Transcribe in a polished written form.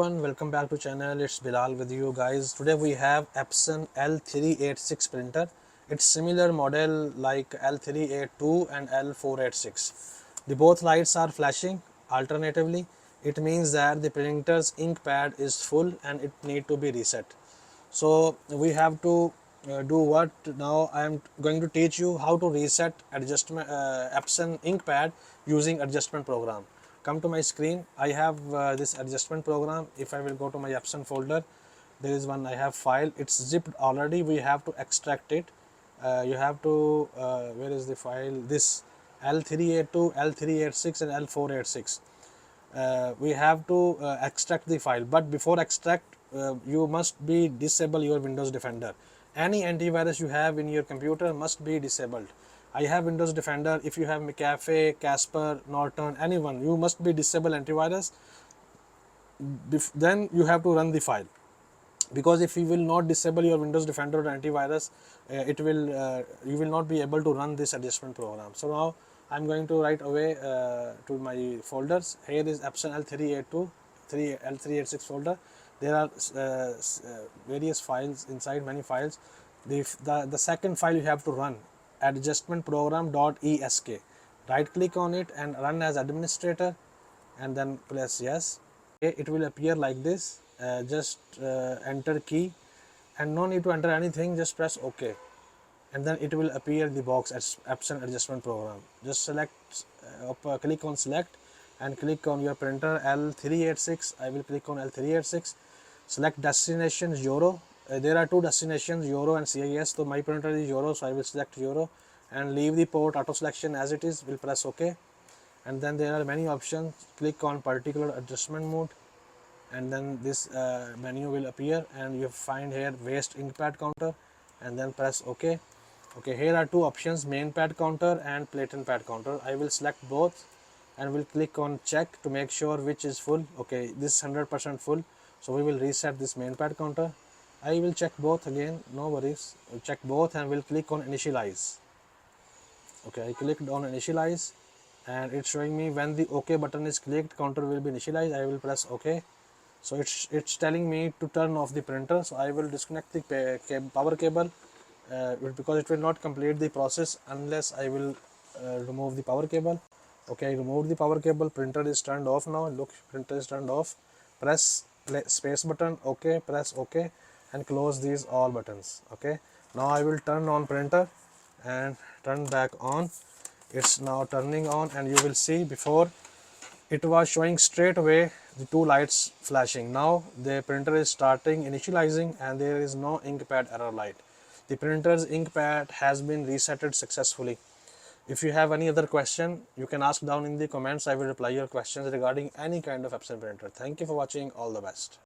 Everyone, welcome back to channel. It's Bilal with you guys. Today we have Epson L386 printer. It's similar model like L382 and L486. The both lights are flashing alternatively. It means that the printer's ink pad is full and it need to be reset. So we have to do what now. I am going to teach you how to reset adjustment Epson ink pad using adjustment program. Come to my screen. I have this adjustment program. If I will go to my Epson folder, there is one. I have file. It's zipped already. We have to extract it. You have to where is the file? This L382, L386 and L486. We have to extract the file, but before extract you must be disable your Windows Defender. Any antivirus you have in your computer must be disabled. I have Windows Defender. If you have McAfee, Casper, Norton, anyone, you must be disable antivirus. Then you have to run the file, because if you will not disable your Windows Defender or antivirus, you will not be able to run this adjustment program. So now I'm going to right away to my folders. Here is Epson L382, L386 folder. There are various files inside, many files. The second file you have to run, adjustment program.esk. Right click on it and run as administrator, and then press yes. Okay, it will appear like this. Just enter key, and no need to enter anything, just press OK, and then it will appear the box as Epson adjustment program. Just select click on select and click on your printer L386. I will click on L386. Select destination Euro. There are two destinations, Euro and CIS. So my printer is Euro, so I will select Euro and leave the port auto selection as it is. Will press OK, and then there are many options. Click on particular adjustment mode, and then this menu will appear, and you find here waste ink pad counter, and then press OK. Okay, here are two options, main pad counter and platen pad counter. I will select both and will click on check to make sure which is full. Okay, this is 100% full, so we will reset this main pad counter. I will check both again, no worries. We'll check both and will click on initialize. Okay, I clicked on initialize, and it's showing me when the OK button is clicked, counter will be initialized. I will press OK. So it's telling me to turn off the printer, so I will disconnect the power cable because it will not complete the process unless I will remove the power cable. Okay, I removed the power cable. Printer is turned off now. Look, printer is turned off. Press space button. Okay, press OK and close these all buttons. Okay, now I will turn on printer and turn back on. It's now turning on, and you will see before it was showing straight away the two lights flashing. Now the printer is starting initializing, and there is no ink pad error light. The printer's ink pad has been resetted successfully. If you have any other question, you can ask down in the comments. I will reply your questions regarding any kind of Epson printer. Thank you for watching. All the best.